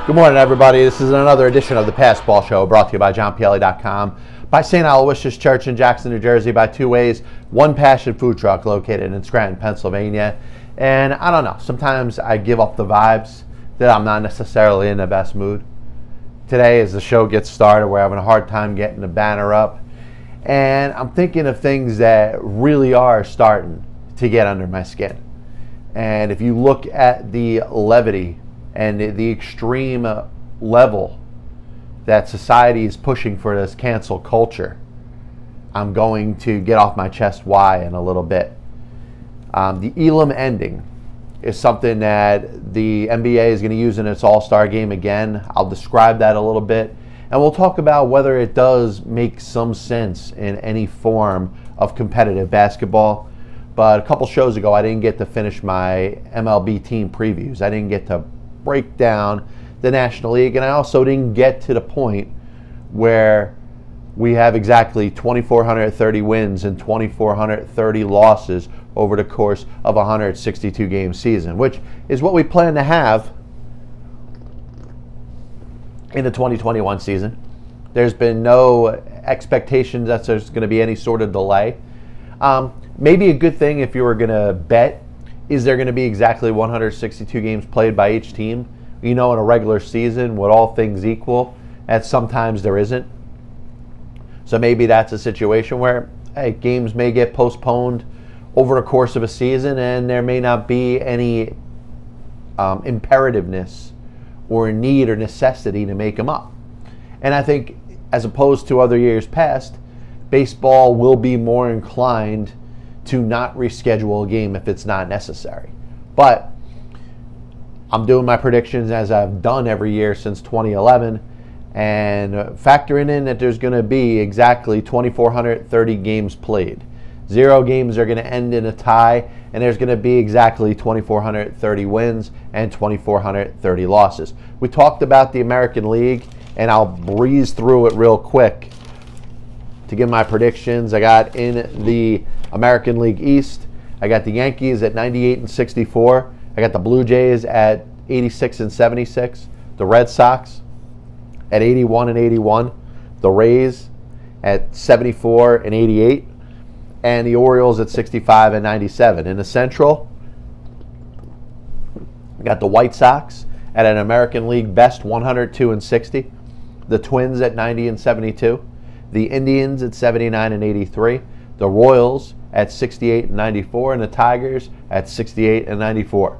Good morning, everybody. This is another edition of the Passball Show, brought to you by JohnPielli.com, by St. Aloysius Church in Jackson, New Jersey, by Two Ways, One Passion Food Truck located in Scranton, Pennsylvania. And I don't know, sometimes I give up the vibes that I'm not necessarily in the best mood. Today, as the show gets started, we're having a hard time getting the banner up. And I'm thinking of things that really are starting to get under my skin. And if you look at the levity and the extreme level that society is pushing for this cancel culture, I'm going to get off my chest why in a little bit. The Elam Ending is something that the NBA is going to use in its All-Star game again. I'll describe that a little bit. And we'll talk about whether it does make some sense in any form of competitive basketball. But a couple shows ago, I didn't get to finish my MLB team previews. I didn't get to break down the National League, and I also didn't get to the point where we have exactly 2,430 wins and 2,430 losses over the course of a 162-game season, which is what we plan to have in the 2021 season. There's been no expectations that there's going to be any sort of delay. Maybe a good thing if you were going to bet, is there going to be exactly 162 games played by each team? You know, in a regular season, with all things equal, and sometimes there isn't. So maybe that's a situation where, hey, games may get postponed over the course of a season and there may not be any imperativeness or need or necessity to make them up. And I think, as opposed to other years past, baseball will be more inclined to not reschedule a game if it's not necessary. But I'm doing my predictions as I've done every year since 2011, and factoring in that there's going to be exactly 2,430 games played. 0 games are going to end in a tie, and there's going to be exactly 2,430 wins and 2,430 losses. We talked about the American League, and I'll breeze through it real quick to give my predictions. I got in the American League East, I got the Yankees at 98 and 64. I got the Blue Jays at 86 and 76. The Red Sox at 81 and 81. The Rays at 74 and 88. And the Orioles at 65 and 97. In the Central, I got the White Sox at an American League best 102 and 60. The Twins at 90 and 72. The Indians at 79 and 83. The Royals at 68 and 94. And the Tigers at 68 and 94.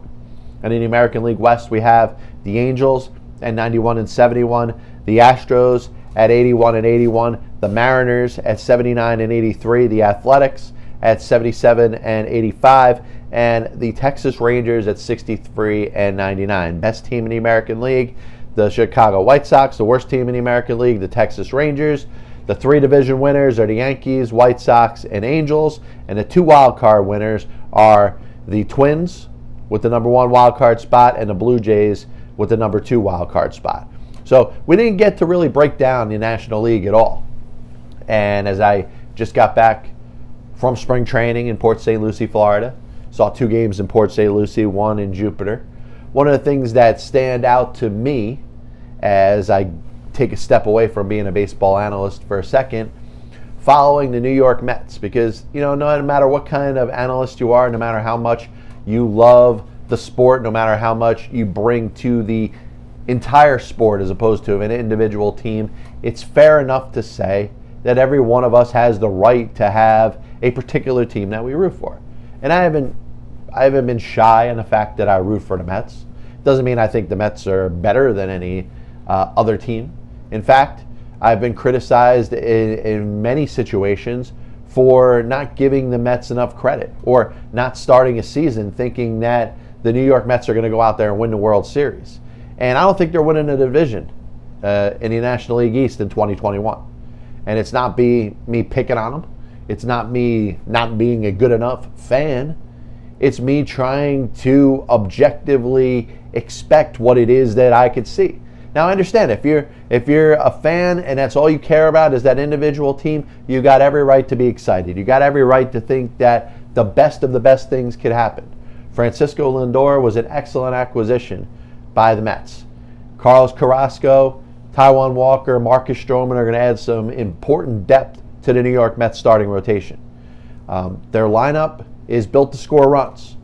And in the American League West, we have the Angels at 91 and 71. The Astros at 81 and 81. The Mariners at 79 and 83. The Athletics at 77 and 85. And the Texas Rangers at 63 and 99. Best team in the American League, the Chicago White Sox. The worst team in the American League, the Texas Rangers. The 3 division winners are the Yankees, White Sox, and Angels. And the 2 wild card winners are the Twins with the number 1 wild card spot and the Blue Jays with the number 2 wild card spot. So we didn't get to really break down the National League at all. And as I just got back from spring training in Port St. Lucie, Florida, saw 2 games in Port St. Lucie, 1 in Jupiter. One of the things that stand out to me as I take a step away from being a baseball analyst for a second, following the New York Mets, because, you know, no matter what kind of analyst you are, no matter how much you love the sport, no matter how much you bring to the entire sport as opposed to an individual team, it's fair enough to say that every one of us has the right to have a particular team that we root for. And I haven't been shy on the fact that I root for the Mets. Doesn't mean I think the Mets are better than any other team. In fact, I've been criticized in many situations for not giving the Mets enough credit or not starting a season thinking that the New York Mets are going to go out there and win the World Series. And I don't think they're winning a division in the National League East in 2021. And it's not me picking on them. It's not me not being a good enough fan. It's me trying to objectively expect what it is that I could see. Now, I understand if you're a fan and that's all you care about is that individual team, you got every right to be excited. You got every right to think that the best of the best things could happen. Francisco Lindor was an excellent acquisition by the Mets. Carlos Carrasco, Taijuan Walker, Marcus Stroman are going to add some important depth to the New York Mets starting rotation. Their lineup is built to score runs.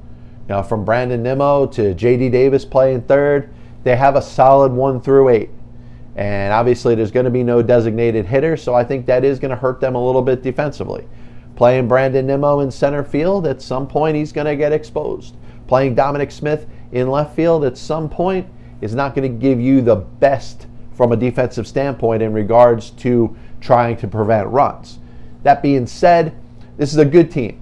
Now, from Brandon Nimmo to J.D. Davis playing third, they have a solid 1 through 8. And obviously there's going to be no designated hitter, so I think that is going to hurt them a little bit defensively. Playing Brandon Nimmo in center field, at some point he's going to get exposed. Playing Dominic Smith in left field at some point is not going to give you the best from a defensive standpoint in regards to trying to prevent runs. That being said, this is a good team.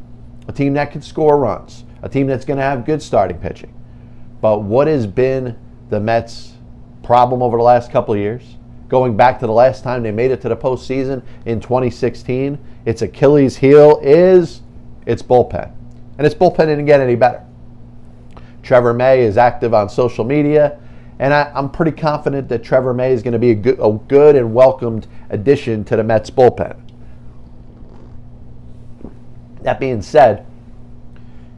A team that can score runs. A team that's going to have good starting pitching. But what has been the Mets' problem over the last couple of years? Going back to the last time they made it to the postseason in 2016, its Achilles heel is its bullpen. And its bullpen didn't get any better. Trevor May is active on social media, and I'm pretty confident that Trevor May is going to be a good and welcomed addition to the Mets bullpen. That being said,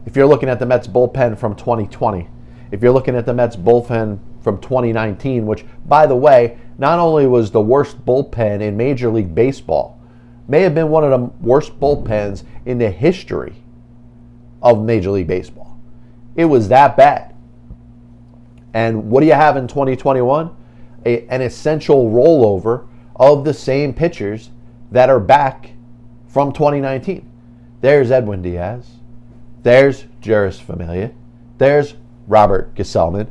if you're looking at the Mets bullpen from 2020, if you're looking at the Mets bullpen from 2019, which, by the way, not only was the worst bullpen in Major League Baseball, may have been one of the worst bullpens in the history of Major League Baseball. It was that bad. And what do you have in 2021? An essential rollover of the same pitchers that are back from 2019. There's Edwin Diaz. There's Juris Familia. There's Robert Gesellman.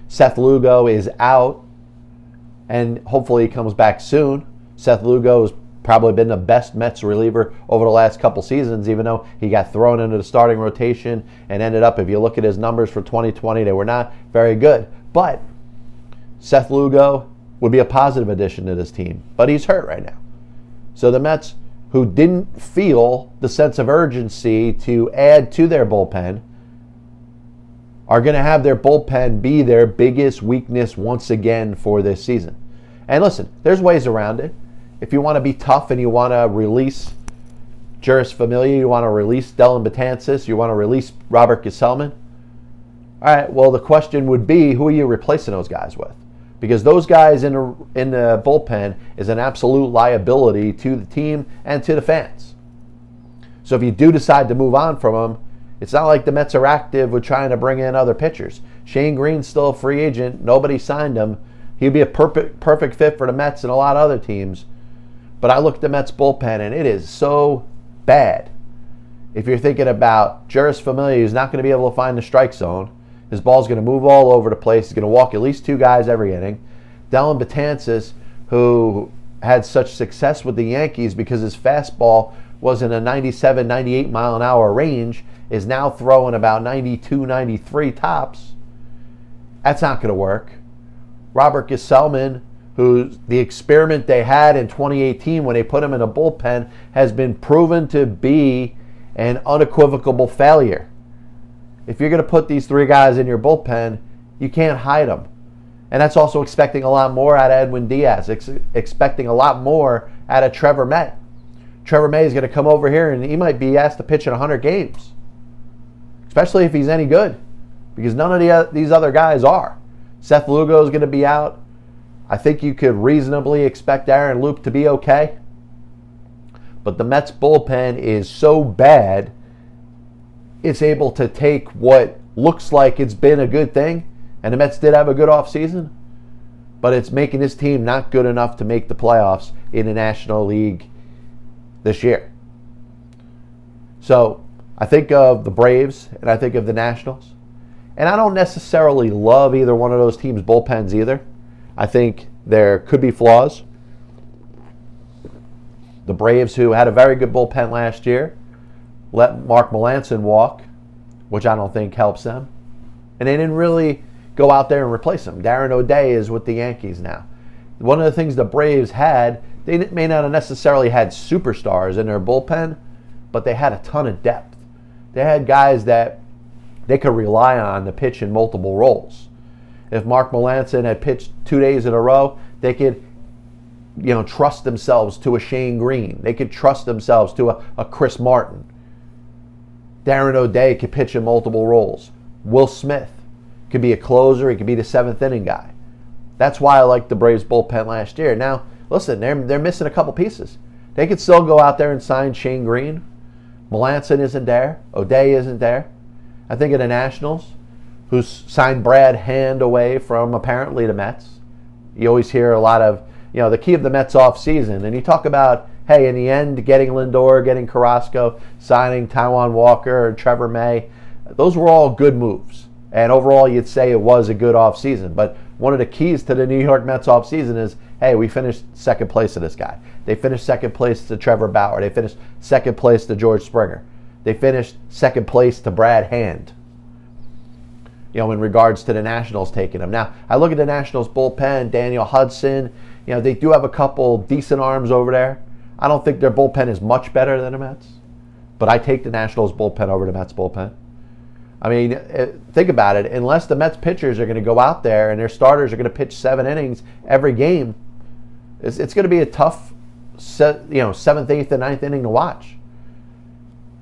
Seth Lugo is out, and hopefully he comes back soon. Seth Lugo has probably been the best Mets reliever over the last couple seasons, even though he got thrown into the starting rotation and ended up, if you look at his numbers for 2020, they were not very good. But Seth Lugo would be a positive addition to this team, but he's hurt right now. So the Mets, who didn't feel the sense of urgency to add to their bullpen, are going to have their bullpen be their biggest weakness once again for this season. And listen, there's ways around it. If you want to be tough and you want to release Juris Familia, you want to release Dellin Betances, you want to release Robert Gesellman, all right, well, the question would be, who are you replacing those guys with? Because those guys in the bullpen is an absolute liability to the team and to the fans. So if you do decide to move on from them, it's not like the Mets are active with trying to bring in other pitchers. Shane Green's still a free agent. Nobody signed him. He'd be a perfect fit for the Mets and a lot of other teams. But I look at the Mets bullpen, and it is so bad. If you're thinking about Juris Familia, who's not going to be able to find the strike zone. His ball's going to move all over the place. He's going to walk at least 2 guys every inning. Dellin Betances, who had such success with the Yankees because his fastball was in a 97, 98 mile an hour range, is now throwing about 92, 93 tops. That's not going to work. Robert Gesellman, who the experiment they had in 2018 when they put him in a bullpen, has been proven to be an unequivocal failure. If you're going to put these 3 guys in your bullpen, you can't hide them. And that's also expecting a lot more out of Edwin Diaz, expecting a lot more out of Trevor May. Trevor May is going to come over here and he might be asked to pitch in 100 games, especially if he's any good, because none of these other guys are. Seth Lugo is going to be out. I think you could reasonably expect Aaron Loup to be okay. But the Mets bullpen is so bad, it's able to take what looks like it's been a good thing, and the Mets did have a good offseason, but it's making this team not good enough to make the playoffs in the National League this year. So I think of the Braves and I think of the Nationals, and I don't necessarily love either one of those teams' bullpens either. I think there could be flaws. The Braves, who had a very good bullpen last year, let Mark Melancon walk, which I don't think helps them. And they didn't really go out there and replace him. Darren O'Day is with the Yankees now. One of the things the Braves had, they may not have necessarily had superstars in their bullpen, but they had a ton of depth. They had guys that they could rely on to pitch in multiple roles. If Mark Melancon had pitched 2 days in a row, they could trust themselves to a Shane Green. They could trust themselves to a Chris Martin. Darren O'Day could pitch in multiple roles. Will Smith could be a closer. He could be the 7th inning guy. That's why I liked the Braves bullpen last year. Now, listen, they're missing a couple pieces. They could still go out there and sign Shane Green. Melanson isn't there. O'Day isn't there. I think of the Nationals, who's signed Brad Hand away from apparently the Mets. You always hear a lot of, the key of the Mets offseason. And you talk about, hey, in the end, getting Lindor, getting Carrasco, signing Taijuan Walker or Trevor May. Those were all good moves. And overall, you'd say it was a good offseason. But one of the keys to the New York Mets offseason is, hey, we finished second place to this guy. They finished second place to Trevor Bauer. They finished second place to George Springer. They finished second place to Brad Hand, in regards to the Nationals taking him. Now, I look at the Nationals bullpen, Daniel Hudson. They do have a couple decent arms over there. I don't think their bullpen is much better than the Mets, but I take the Nationals bullpen over the Mets bullpen. I mean, think about it. Unless the Mets pitchers are going to go out there and their starters are going to pitch 7 innings every game, it's going to be a tough, 7th, 8th, and 9th inning to watch.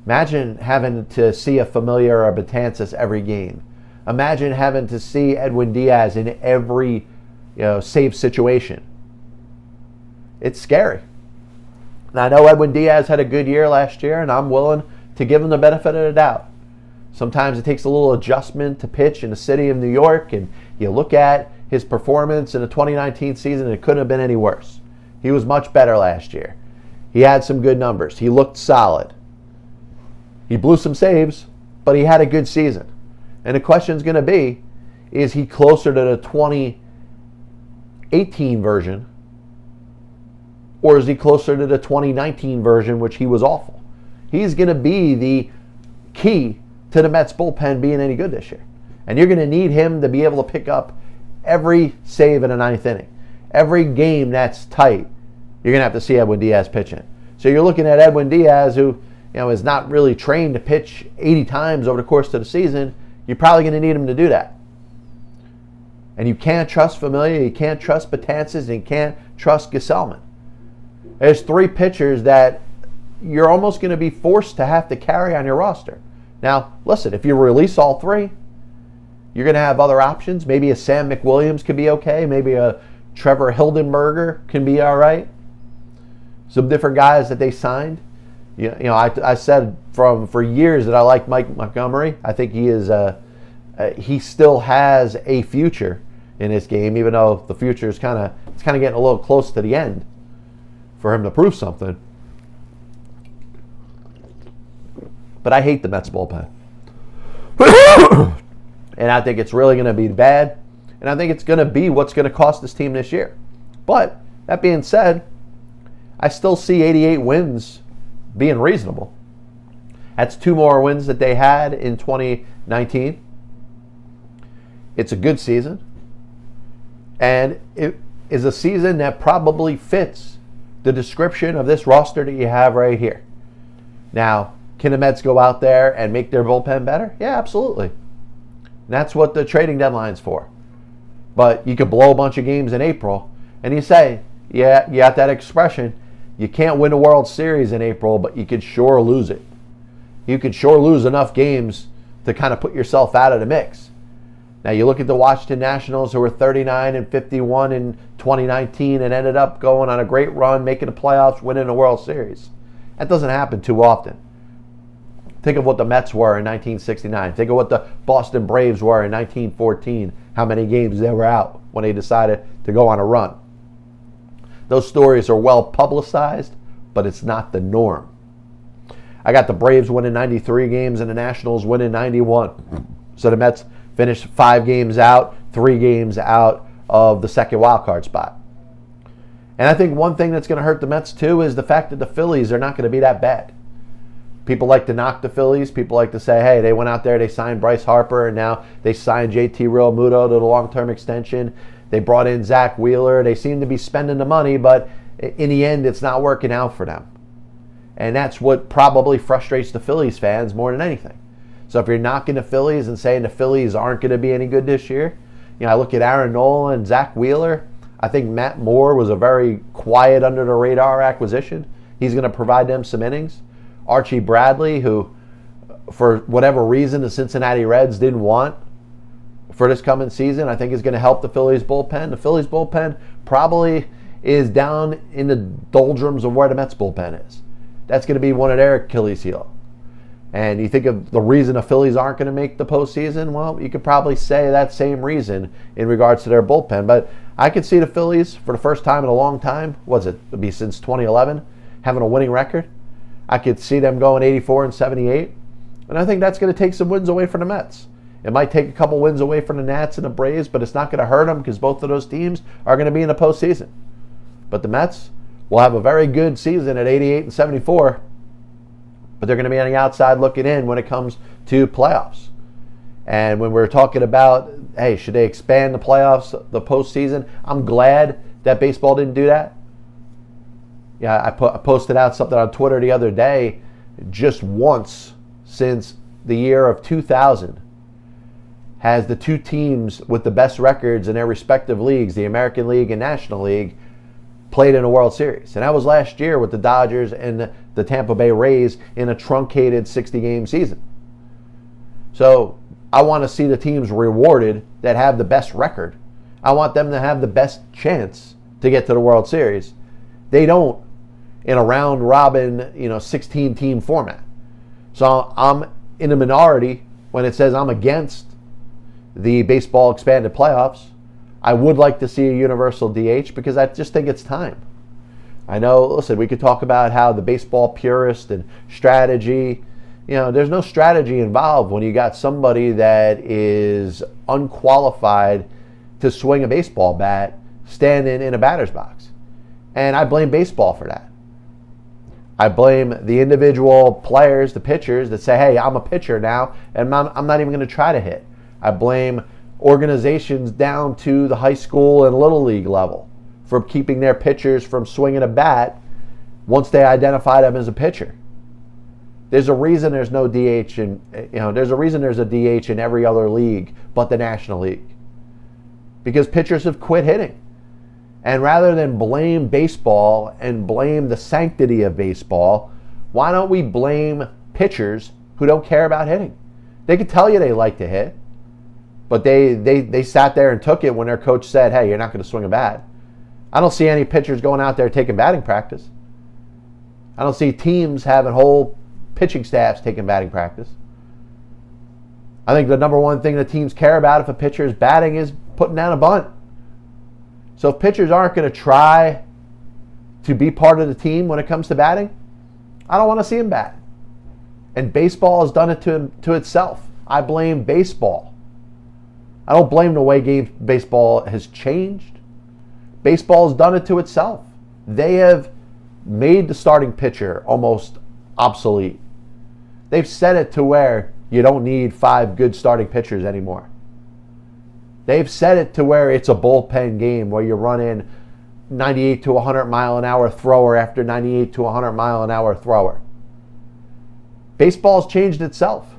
Imagine having to see a Familia or a Betances every game. Imagine having to see Edwin Diaz in every save situation. It's scary. And I know Edwin Diaz had a good year last year, and I'm willing to give him the benefit of the doubt. Sometimes it takes a little adjustment to pitch in the city of New York, and you look at his performance in the 2019 season, and it couldn't have been any worse. He was much better last year. He had some good numbers. He looked solid. He blew some saves, but he had a good season. And the question is going to be, is he closer to the 2018 version, or is he closer to the 2019 version, which he was awful? He's going to be the key to the Mets bullpen being any good this year. And you're going to need him to be able to pick up every save in the 9th inning. Every game that's tight, you're going to have to see Edwin Diaz pitching. So you're looking at Edwin Diaz, who is not really trained to pitch 80 times over the course of the season. You're probably going to need him to do that. And you can't trust Familia, you can't trust Betances, and you can't trust Gesellman. There's 3 pitchers that you're almost going to be forced to have to carry on your roster. Now, listen, if you release all 3, you're going to have other options. Maybe a Sam McWilliams could be okay. Maybe a Trevor Hildenberger can be all right. Some different guys that they signed. I said for years that I like Mike Montgomery. I think he still has a future in this game, even though the future is kind of getting a little close to the end for him to prove something. But I hate the Mets bullpen. And I think it's really going to be bad. And I think it's going to be what's going to cost this team this year. But that being said, I still see 88 wins being reasonable. That's 2 more wins that they had in 2019. It's a good season. And it is a season that probably fits the description of this roster that you have right here. Now, can the Mets go out there and make their bullpen better? Yeah, absolutely. And that's what the trading deadline's for. But you could blow a bunch of games in April, and you say, yeah, you got that expression, you can't win a World Series in April, but you could sure lose it. You could sure lose enough games to kind of put yourself out of the mix. Now you look at the Washington Nationals, who were 39-51 in 2019 and ended up going on a great run, making the playoffs, winning a World Series. That doesn't happen too often. Think of what the Mets were in 1969. Think of what the Boston Braves were in 1914, how many games they were out when they decided to go on a run. Those stories are well publicized, but it's not the norm. I got the Braves winning 93 games and the Nationals winning 91. So the Mets finished 5 games out, 3 games out of the second wild card spot. And I think one thing that's going to hurt the Mets too is the fact that the Phillies are not going to be that bad. People like to knock the Phillies. People like to say, hey, they went out there, they signed Bryce Harper, and now they signed JT Realmuto to the long-term extension. They brought in Zach Wheeler. They seem to be spending the money, but in the end, it's not working out for them. And that's what probably frustrates the Phillies fans more than anything. So if you're knocking the Phillies and saying the Phillies aren't going to be any good this year, I look at Aaron Nola and Zach Wheeler. I think Matt Moore was a very quiet, under-the-radar acquisition. He's going to provide them some innings. Archie Bradley, who, for whatever reason, the Cincinnati Reds didn't want for this coming season, I think is going to help the Phillies bullpen. The Phillies bullpen probably is down in the doldrums of where the Mets bullpen is. That's going to be one of their Achilles heel. And you think of the reason the Phillies aren't going to make the postseason, well, you could probably say that same reason in regards to their bullpen. But I could see the Phillies, for the first time in a long time, it'll be since 2011, having a winning record. I could see them going 84-78. And I think that's going to take some wins away from the Mets. It might take a couple wins away from the Nats and the Braves, but it's not going to hurt them because both of those teams are going to be in the postseason. But the Mets will have a very good season at 88-74, but they're going to be on the outside looking in when it comes to playoffs. And when we're talking about, hey, should they expand the playoffs, the postseason, I'm glad that baseball didn't do that. Yeah, I posted out something on Twitter the other day. Just once since the year of 2000 has the two teams with the best records in their respective leagues, the American League and National League, played in a World Series. And that was last year with the Dodgers and the Tampa Bay Rays in a truncated 60-game season. So I want to see the teams rewarded that have the best record. I want them to have the best chance to get to the World Series. They don't in a round-robin, 16-team format. So I'm in a minority when it says I'm against the baseball expanded playoffs. I would like to see a universal DH because I just think it's time. I know, listen, we could talk about how the baseball purist and strategy, there's no strategy involved when you got somebody that is unqualified to swing a baseball bat standing in a batter's box. And I blame baseball for that. I blame the individual players, the pitchers, that say, hey, I'm a pitcher now, and I'm not even going to try to hit. I blame organizations down to the high school and little league level for keeping their pitchers from swinging a bat once they identify them as a pitcher. There's a reason there's no DH there's a reason there's a DH in every other league but the National League. Because pitchers have quit hitting. And rather than blame baseball and blame the sanctity of baseball, why don't we blame pitchers who don't care about hitting? They could tell you they like to hit, but they sat there and took it when their coach said, hey, you're not going to swing a bat. I don't see any pitchers going out there taking batting practice. I don't see teams having whole pitching staffs taking batting practice. I think the number one thing that teams care about if a pitcher is batting is putting down a bunt. So if pitchers aren't going to try to be part of the team when it comes to batting, I don't want to see them bat. And baseball has done it to itself. I blame baseball. I don't blame the way baseball has changed. Baseball has done it to itself. They have made the starting pitcher almost obsolete. They've set it to where you don't need 5 good starting pitchers anymore. They've set it to where it's a bullpen game where you run in 98 to 100 mile an hour thrower after 98 to 100 mile an hour thrower. Baseball's changed itself.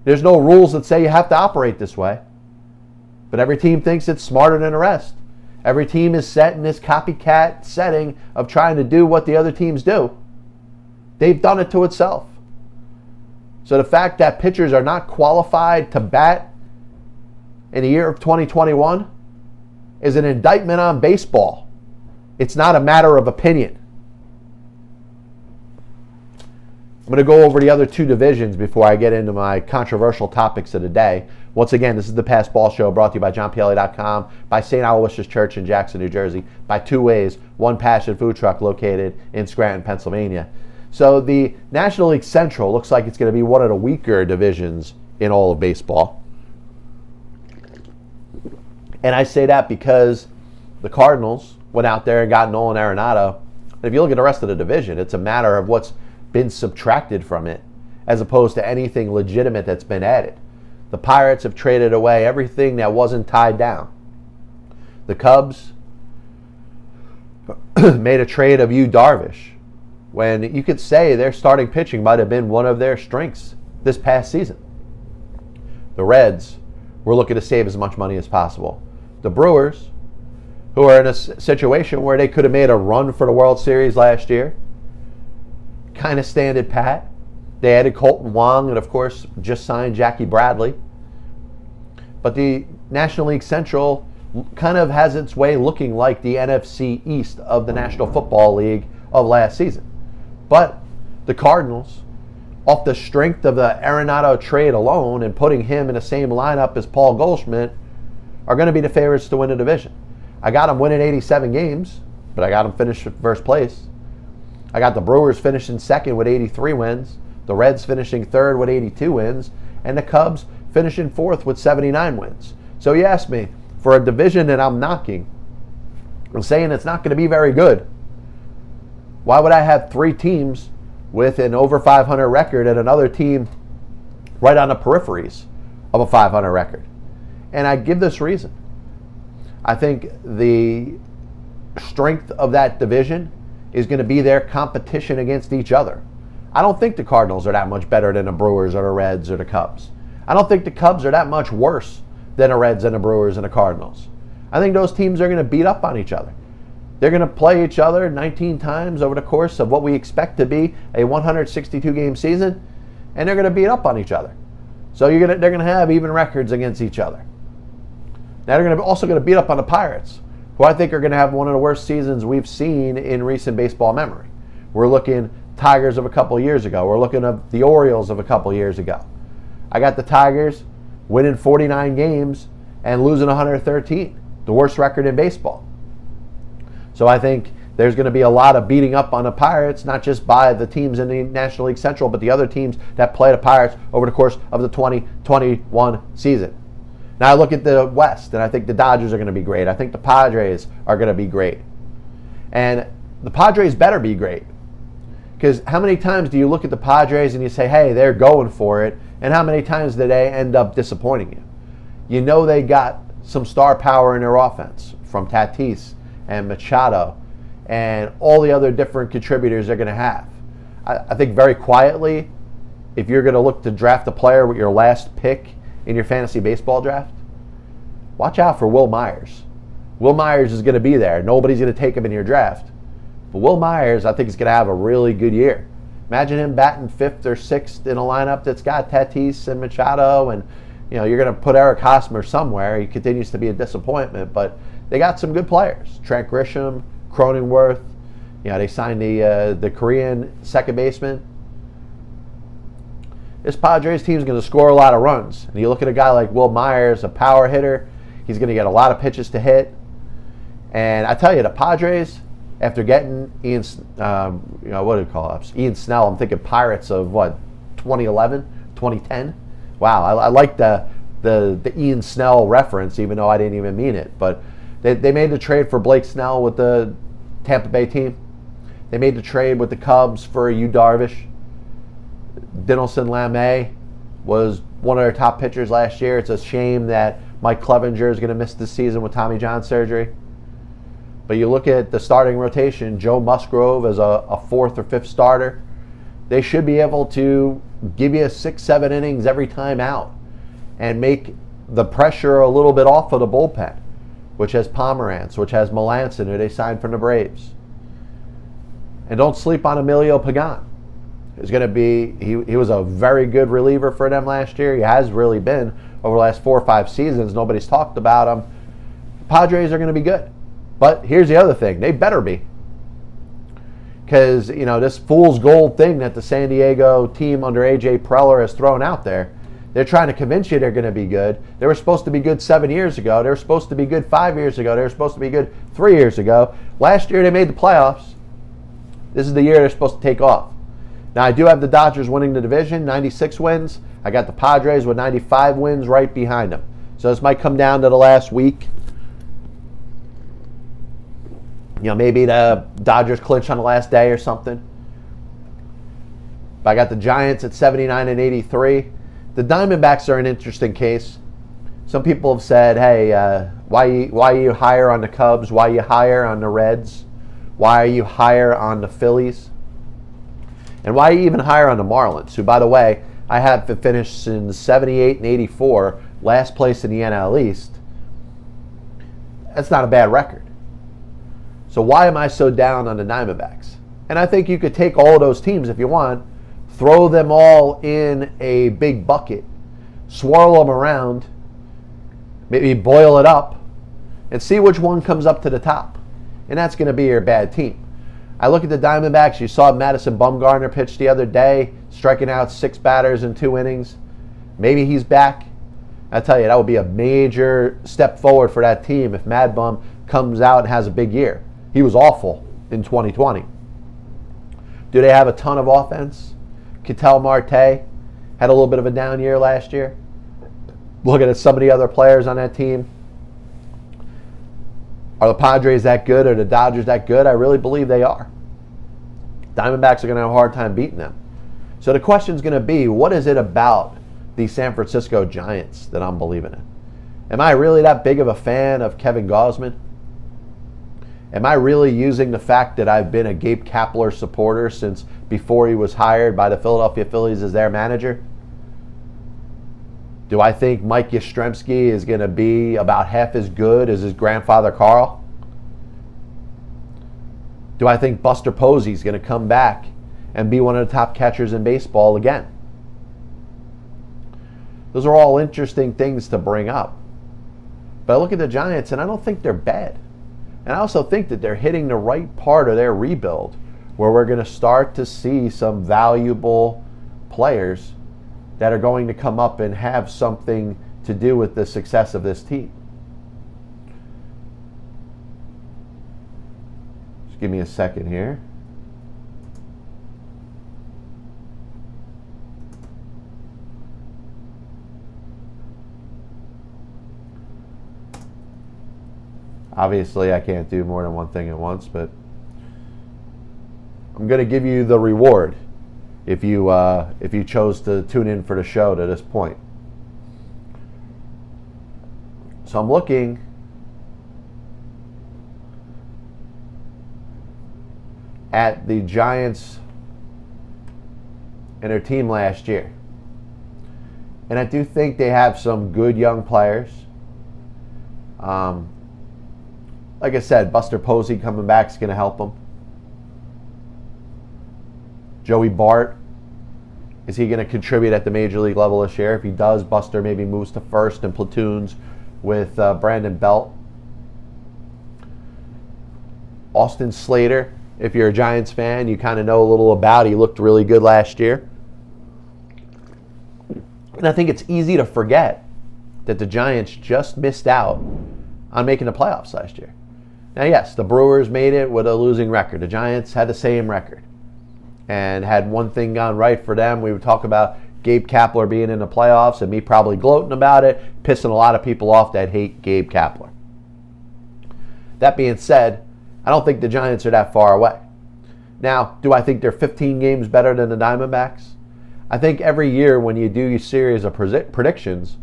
There's no rules that say you have to operate this way. But every team thinks it's smarter than the rest. Every team is set in this copycat setting of trying to do what the other teams do. They've done it to itself. So the fact that pitchers are not qualified to bat in the year of 2021 is an indictment on baseball. It's not a matter of opinion. I'm going to go over the other 2 divisions before I get into my controversial topics of the day. Once again, this is the Pass Ball Show brought to you by JohnPLA.com, by St. Aloysius Church in Jackson, New Jersey, by Two Ways, One Passion Food Truck located in Scranton, Pennsylvania. So the National League Central looks like it's going to be one of the weaker divisions in all of baseball. And I say that because the Cardinals went out there and got Nolan Arenado. And if you look at the rest of the division, it's a matter of what's been subtracted from it as opposed to anything legitimate that's been added. The Pirates have traded away everything that wasn't tied down. The Cubs made a trade of Yu Darvish when you could say their starting pitching might have been one of their strengths this past season. The Reds were looking to save as much money as possible. The Brewers, who are in a situation where they could have made a run for the World Series last year, kind of standed pat. They added Colton Wong and, of course, just signed Jackie Bradley. But the National League Central kind of has its way looking like the NFC East of the National Football League of last season. But the Cardinals, off the strength of the Arenado trade alone and putting him in the same lineup as Paul Goldschmidt, are going to be the favorites to win the division. I got them winning 87 games, but I got them finishing first place. I got the Brewers finishing second with 83 wins, the Reds finishing third with 82 wins, and the Cubs finishing fourth with 79 wins. So you ask me, for a division that I'm knocking, I'm saying it's not going to be very good, why would I have three teams with an over 500 record and another team right on the peripheries of a 500 record? And I give this reason. I think the strength of that division is going to be their competition against each other. I don't think the Cardinals are that much better than the Brewers or the Reds or the Cubs. I don't think the Cubs are that much worse than the Reds and the Brewers and the Cardinals. I think those teams are going to beat up on each other. They're going to play each other 19 times over the course of what we expect to be a 162-game season, and they're going to beat up on each other. So they're going to have even records against each other. Now they're also going to beat up on the Pirates, who I think are going to have one of the worst seasons we've seen in recent baseball memory. We're looking Tigers of a couple years ago. We're looking at the Orioles of a couple years ago. I got the Tigers winning 49 games and losing 113, the worst record in baseball. So I think there's going to be a lot of beating up on the Pirates, not just by the teams in the National League Central, but the other teams that play the Pirates over the course of the 2021 season. Now I look at the West, and I think the Dodgers are going to be great. I think the Padres are going to be great. And the Padres better be great. Because how many times do you look at the Padres and you say, hey, they're going for it, and how many times do they end up disappointing you? You know they got some star power in their offense from Tatis and Machado and all the other different contributors they're going to have. I think very quietly, if you're going to look to draft a player with your last pick in your fantasy baseball draft, watch out for Will Myers. Will Myers is going to be there. Nobody's going to take him in your draft. But Will Myers, I think, is going to have a really good year. Imagine him batting fifth or sixth in a lineup that's got Tatis and Machado, and you're going to put Eric Hosmer somewhere. He continues to be a disappointment, but they got some good players. Trent Grisham, Cronenworth. They signed the Korean second baseman. This Padres team is going to score a lot of runs. And you look at a guy like Will Myers, a power hitter. He's going to get a lot of pitches to hit. And I tell you, the Padres, after getting Ian Snell, I'm thinking Pirates of 2011, 2010. Wow, I like the Ian Snell reference, even though I didn't even mean it. But they made the trade for Blake Snell with the Tampa Bay team. They made the trade with the Cubs for Yu Darvish. Dinelson Lamet was one of their top pitchers last year. It's a shame that Mike Clevenger is going to miss this season with Tommy John surgery. But you look at the starting rotation, Joe Musgrove as a fourth or fifth starter. They should be able to give you 6-7 innings every time out and make the pressure a little bit off of the bullpen, which has Pomerantz, which has Melanson, who they signed from the Braves. And don't sleep on Emilio Pagan. He was a very good reliever for them last year. He has really been over the last 4 or 5 seasons. Nobody's talked about him. The Padres are going to be good. But here's the other thing. They better be. Because, this fool's gold thing that the San Diego team under A.J. Preller has thrown out there, they're trying to convince you they're going to be good. They were supposed to be good 7 years ago. They were supposed to be good 5 years ago. They were supposed to be good 3 years ago. Last year they made the playoffs. This is the year they're supposed to take off. Now, I do have the Dodgers winning the division, 96 wins. I got the Padres with 95 wins right behind them. So this might come down to the last week. Maybe the Dodgers clinch on the last day or something. But I got the Giants at 79 and 83. The Diamondbacks are an interesting case. Some people have said, hey, why are you higher on the Cubs? Why are you higher on the Reds? Why are you higher on the Phillies? And why are you even higher on the Marlins, who, by the way, I have finished in 78 and 84, last place in the NL East. That's not a bad record. So why am I so down on the Diamondbacks? And I think you could take all of those teams if you want, throw them all in a big bucket, swirl them around, Maybe boil it up and see which one comes up to the top. And that's going to be your bad team. I look at the Diamondbacks. You saw Madison Bumgarner pitch the other day, striking out 6 batters in 2 innings. Maybe he's back. I tell you, that would be a major step forward for that team if Mad Bum comes out and has a big year. He was awful in 2020. Do they have a ton of offense? Ketel Marte had a little bit of a down year last year. Looking at some of the other players on that team, are the Padres that good? Are the Dodgers that good? I really believe they are. Diamondbacks are going to have a hard time beating them. So the question is going to be, what is it about the San Francisco Giants that I'm believing in? Am I really that big of a fan of Kevin Gausman? Am I really using the fact that I've been a Gabe Kapler supporter since before he was hired by the Philadelphia Phillies as their manager? Do I think Mike Yastrzemski is going to be about half as good as his grandfather Carl? Do I think Buster Posey is going to come back and be one of the top catchers in baseball again? Those are all interesting things to bring up. But I look at the Giants and I don't think they're bad. And I also think that they're hitting the right part of their rebuild where we're going to start to see some valuable players that are going to come up and have something to do with the success of this team. Just give me a second here. Obviously, I can't do more than one thing at once, but I'm going to give you the reward if you chose to tune in for the show to this point. So I'm looking at the Giants and their team last year. And I do think they have some good young players. Like I said, Buster Posey coming back is going to help them. Joey Bart, is he going to contribute at the major league level this year? If he does, Buster maybe moves to first and platoons with Brandon Belt. Austin Slater, if you're a Giants fan, you kind of know a little about. He looked really good last year. And I think it's easy to forget that the Giants just missed out on making the playoffs last year. Now, yes, the Brewers made it with a losing record. The Giants had the same record. And had one thing gone right for them, we would talk about Gabe Kapler being in the playoffs and me probably gloating about it, pissing a lot of people off that hate Gabe Kapler. That being said, I don't think the Giants are that far away. Now, do I think they're 15 games better than the Diamondbacks? I think every year when you do your series of predictions,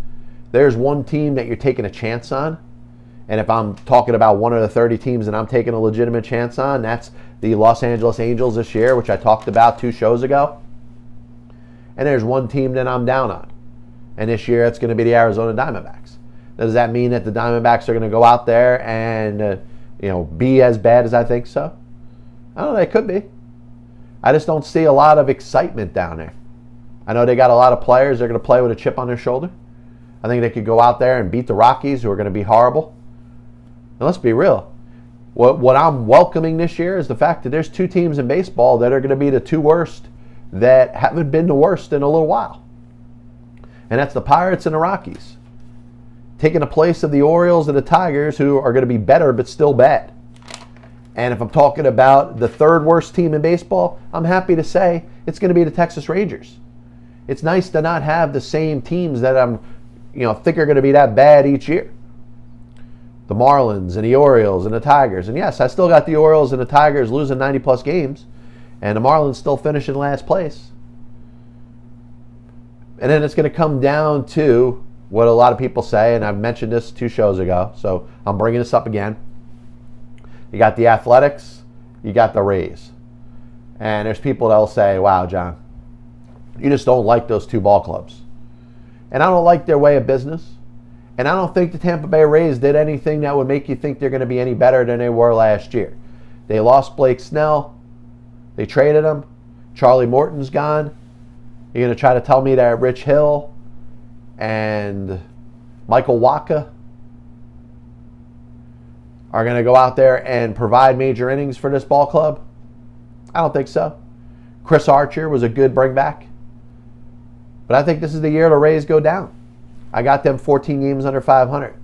there's one team that you're taking a chance on. And if I'm talking about one of the 30 teams that I'm taking a legitimate chance on, that's the Los Angeles Angels this year, which I talked about 2 shows ago. And there's one team that I'm down on. And this year it's going to be the Arizona Diamondbacks. Does that mean that the Diamondbacks are going to go out there and be as bad as I think so? I don't know, they could be. I just don't see a lot of excitement down there. I know they got a lot of players. They're going to play with a chip on their shoulder. I think they could go out there and beat the Rockies, who are going to be horrible. And let's be real. What I'm welcoming this year is the fact that there's 2 teams in baseball that are going to be the 2 worst that haven't been the worst in a little while. And that's the Pirates and the Rockies. Taking the place of the Orioles and the Tigers, who are going to be better but still bad. And if I'm talking about the 3rd worst team in baseball, I'm happy to say it's going to be the Texas Rangers. It's nice to not have the same teams that I'm think are going to be that bad each year. The Marlins and the Orioles and the Tigers. And yes, I still got the Orioles and the Tigers losing 90-plus games. And the Marlins still finishing last place. And then it's going to come down to what a lot of people say, and I've mentioned this 2 shows ago, so I'm bringing this up again. You got the Athletics, you got the Rays. And there's people that will say, wow, John, you just don't like those 2 ball clubs. And I don't like their way of business. And I don't think the Tampa Bay Rays did anything that would make you think they're going to be any better than they were last year. They lost Blake Snell. They traded him. Charlie Morton's gone. You're going to try to tell me that Rich Hill and Michael Wacha are going to go out there and provide major innings for this ball club? I don't think so. Chris Archer was a good bringback. But I think this is the year the Rays go down. I got them 14 games under 500.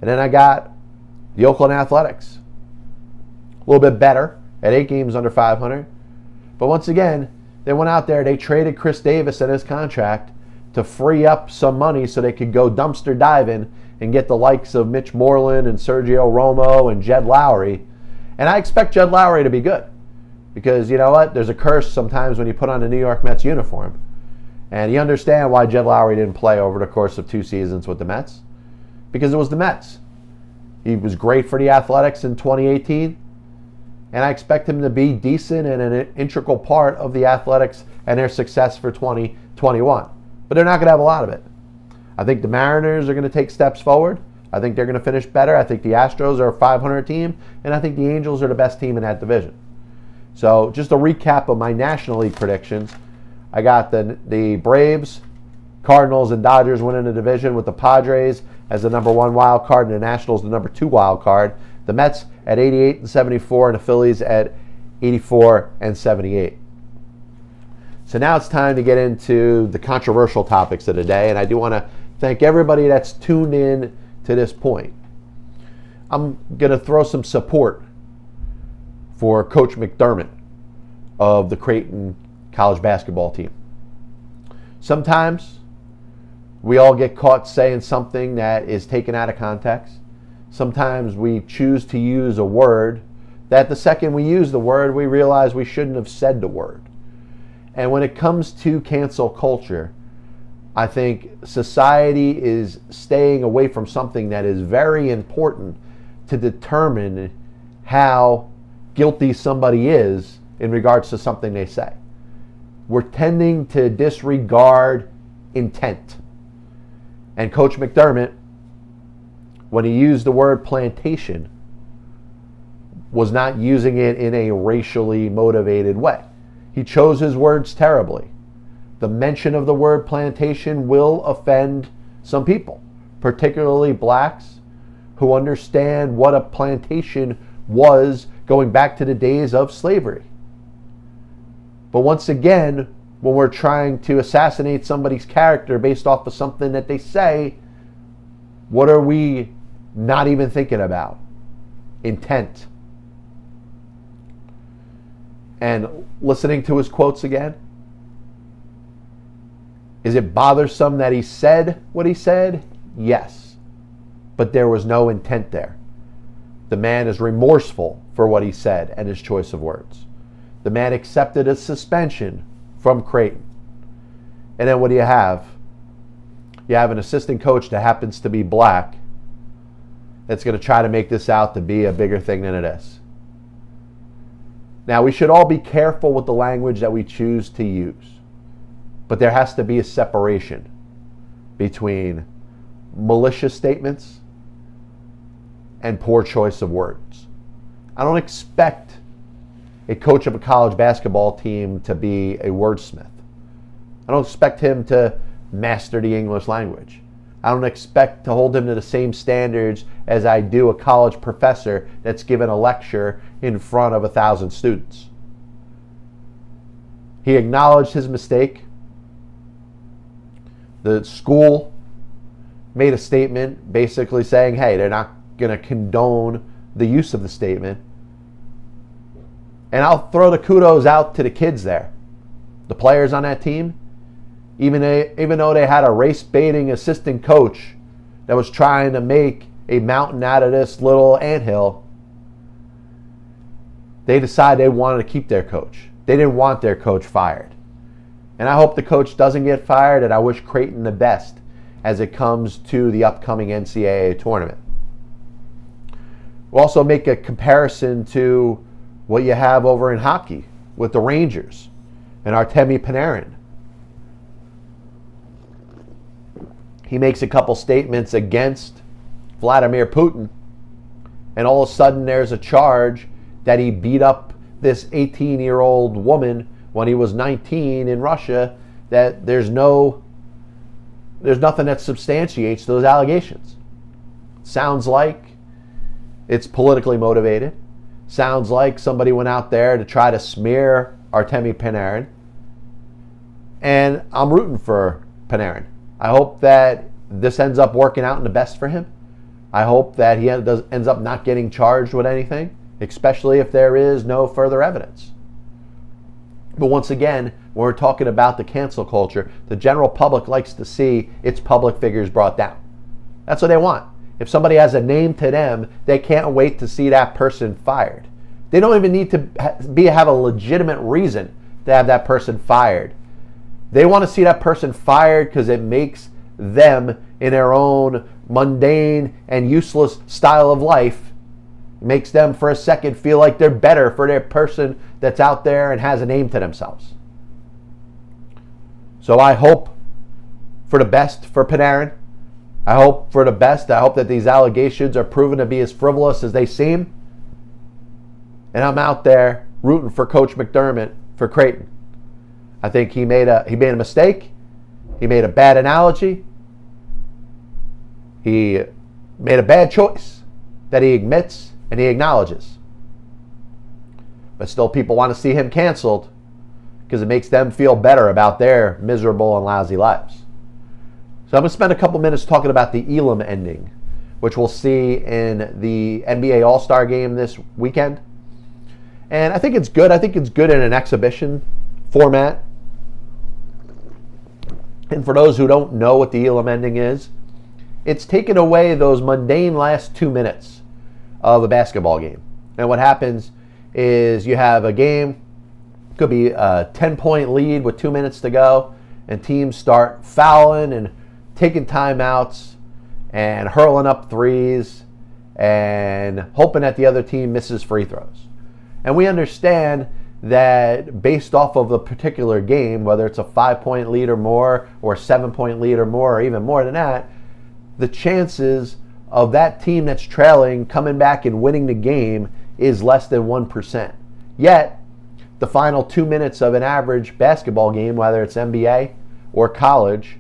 And then I got the Oakland Athletics. A little bit better at 8 games under 500. But once again, they went out there, they traded Chris Davis and his contract to free up some money so they could go dumpster diving and get the likes of Mitch Moreland and Sergio Romo and Jed Lowry. And I expect Jed Lowry to be good. Because you know what? There's a curse sometimes when you put on a New York Mets uniform. And you understand why Jed Lowry didn't play over the course of 2 seasons with the Mets. Because it was the Mets. He was great for the Athletics in 2018. And I expect him to be decent and an integral part of the Athletics and their success for 2021. But they're not going to have a lot of it. I think the Mariners are going to take steps forward. I think they're going to finish better. I think the Astros are a 500 team. And I think the Angels are the best team in that division. So just a recap of my National League predictions. I got the Braves, Cardinals, and Dodgers winning the division with the Padres as the number 1 wild card and the Nationals the number 2 wild card. The Mets at 88 and 74 and the Phillies at 84 and 78. So now it's time to get into the controversial topics of the day, and I do want to thank everybody that's tuned in to this point. I'm going to throw some support for Coach McDermott of the Creighton college basketball team. Sometimes we all get caught saying something that is taken out of context. Sometimes we choose to use a word that the second we use the word, we realize we shouldn't have said the word. And when it comes to cancel culture, I think society is staying away from something that is very important to determine how guilty somebody is in regards to something they say. We're tending to disregard intent. And Coach McDermott, when he used the word plantation, was not using it in a racially motivated way. He chose his words terribly. The mention of the word plantation will offend some people, particularly blacks who understand what a plantation was going back to the days of slavery. But once again, when we're trying to assassinate somebody's character based off of something that they say, what are we not even thinking about? Intent. And listening to his quotes again, is it bothersome that he said what he said? Yes. But there was no intent there. The man is remorseful for what he said and his choice of words. The man accepted a suspension from Creighton. And then what do you have? You have an assistant coach that happens to be black that's going to try to make this out to be a bigger thing than it is. Now, we should all be careful with the language that we choose to use. But there has to be a separation between malicious statements and poor choice of words. I don't expect a coach of a college basketball team to be a wordsmith. I don't expect him to master the English language. I don't expect to hold him to the same standards as I do a college professor that's given a lecture in front of 1,000 students. He acknowledged his mistake. The school made a statement basically saying, hey, they're not going to condone the use of the statement. And I'll throw the kudos out to the kids there. The players on that team, even though they had a race-baiting assistant coach that was trying to make a mountain out of this little anthill, they decided they wanted to keep their coach. They didn't want their coach fired. And I hope the coach doesn't get fired, and I wish Creighton the best as it comes to the upcoming NCAA tournament. We'll also make a comparison to what you have over in hockey with the Rangers and Artemi Panarin. He makes a couple statements against Vladimir Putin, and all of a sudden there's a charge that he beat up this 18-year-old woman when he was 19 in Russia, that there's nothing that substantiates those allegations. Sounds like It's politically motivated. Sounds like somebody went out there to try to smear Artemi Panarin. And I'm rooting for Panarin. I hope that this ends up working out in the best for him. I hope that he ends up not getting charged with anything, especially if there is no further evidence. But once again, when we're talking about the cancel culture, the general public likes to see its public figures brought down. That's what they want. If somebody has a name to them, they can't wait to see that person fired. They don't even need to have a legitimate reason to have that person fired. They want to see that person fired because it makes them, in their own mundane and useless style of life, makes them for a second feel like they're better for their person that's out there and has a name to themselves. So I hope for the best for Panarin. I hope for the best. I hope that these allegations are proven to be as frivolous as they seem. And I'm out there rooting for Coach McDermott for Creighton. I think he made a mistake. He made a bad analogy. He made a bad choice that he admits and he acknowledges. But still, people want to see him canceled because it makes them feel better about their miserable and lousy lives. So I'm going to spend a couple minutes talking about the Elam Ending, which we'll see in the NBA All-Star Game this weekend. And I think it's good. I think it's good in an exhibition format. And for those who don't know what the Elam Ending is, it's taken away those mundane last 2 minutes of a basketball game. And what happens is you have a game, could be a 10-point lead with 2 minutes to go, and teams start fouling and taking timeouts and hurling up threes and hoping that the other team misses free throws. And we understand that based off of a particular game, whether it's a 5-point lead or more, or a 7-point lead or more, or even more than that, the chances of that team that's trailing coming back and winning the game is less than 1%. Yet, the final 2 minutes of an average basketball game, whether it's NBA or college,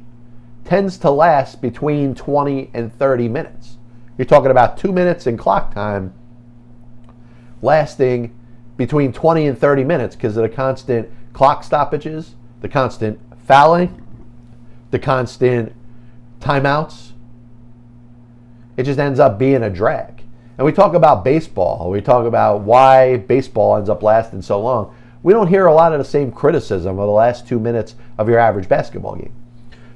tends to last between 20 and 30 minutes. You're talking about 2 minutes in clock time lasting between 20 and 30 minutes because of the constant clock stoppages, the constant fouling, the constant timeouts. It just ends up being a drag. And we talk about baseball. We talk about why baseball ends up lasting so long. We don't hear a lot of the same criticism of the last 2 minutes of your average basketball game.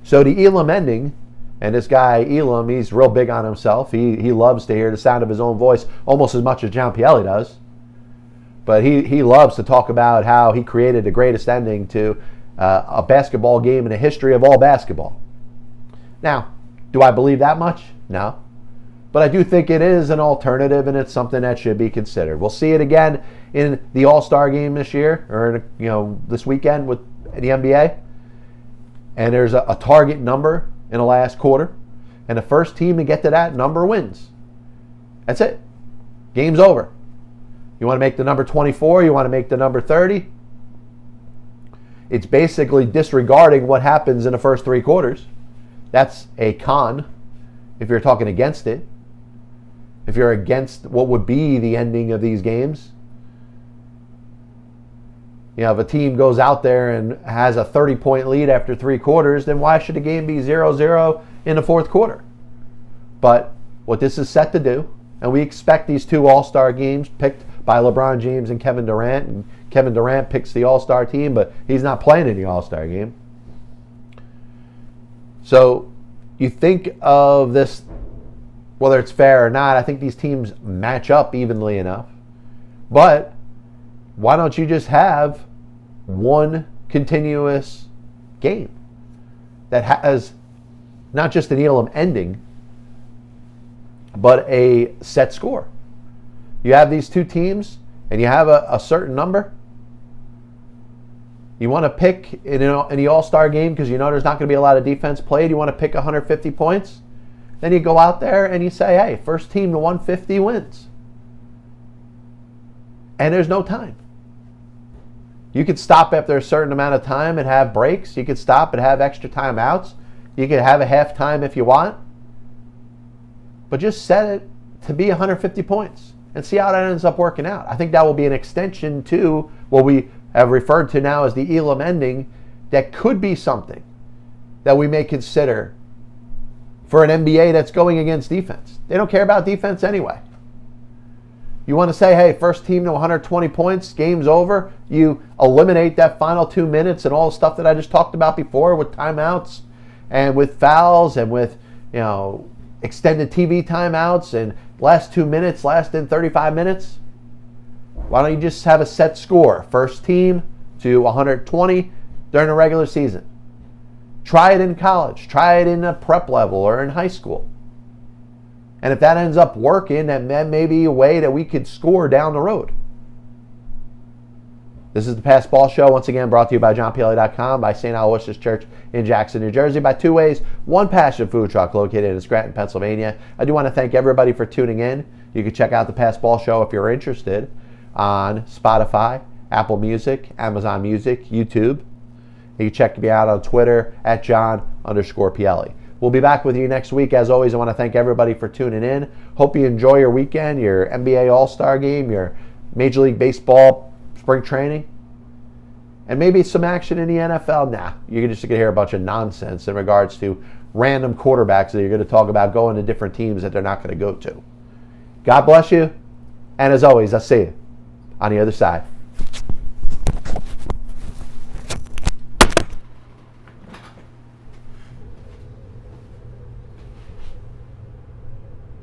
So the Elam Ending, and this guy Elam, he's real big on himself. He loves to hear the sound of his own voice almost as much as John Pielli does. But he loves to talk about how he created the greatest ending to a basketball game in the history of all basketball. Now, do I believe that much? No. But I do think it is an alternative, and it's something that should be considered. We'll see it again in the All-Star game this year, or this weekend with the NBA. And there's a target number in the last quarter, and the first team to get to that number wins. That's it. Game's over. You want to make the number 24? You want to make the number 30? It's basically disregarding what happens in the first 3 quarters. That's a con if you're talking against it. If you're against what would be the ending of these games. If a team goes out there and has a 30-point lead after 3 quarters, then why should the game be 0-0 in the 4th quarter? But what this is set to do, and we expect these 2 All-Star games picked by LeBron James and Kevin Durant, and Kevin Durant picks the All-Star team, but he's not playing in the All-Star game. So you think of this, whether it's fair or not, I think these teams match up evenly enough. But why don't you just have one continuous game that has not just an Elam Ending, but a set score? You have these 2 teams, and you have a certain number. You want to pick in the All-Star game because you know there's not going to be a lot of defense played. You want to pick 150 points. Then you go out there and you say, hey, first team to 150 wins. And there's no time. You could stop after a certain amount of time and have breaks. You could stop and have extra timeouts. You could have a halftime if you want. But just set it to be 150 points and see how that ends up working out. I think that will be an extension to what we have referred to now as the Elam Ending. That could be something that we may consider for an NBA that's going against defense. They don't care about defense anyway. You want to say, hey, first team to 120 points, game's over. You eliminate that final 2 minutes and all the stuff that I just talked about before with timeouts and with fouls and with, extended TV timeouts and last 2 minutes last in 35 minutes. Why don't you just have a set score? First team to 120 during the regular season. Try it in college. Try it in a prep level or in high school. And if that ends up working, then that may be a way that we could score down the road. This is the Pass Ball Show, once again brought to you by JohnPLA.com, by St. Aloysius Church in Jackson, New Jersey, by Two Ways, One Passion Food Truck located in Scranton, Pennsylvania. I do want to thank everybody for tuning in. You can check out the Pass Ball Show if you're interested on Spotify, Apple Music, Amazon Music, YouTube. You can check me out on Twitter at John_PLA. We'll be back with you next week. As always, I want to thank everybody for tuning in. Hope you enjoy your weekend, your NBA All-Star game, your Major League Baseball spring training, and maybe some action in the NFL. Nah, you're just going to hear a bunch of nonsense in regards to random quarterbacks that you're going to talk about going to different teams that they're not going to go to. God bless you, and as always, I'll see you on the other side.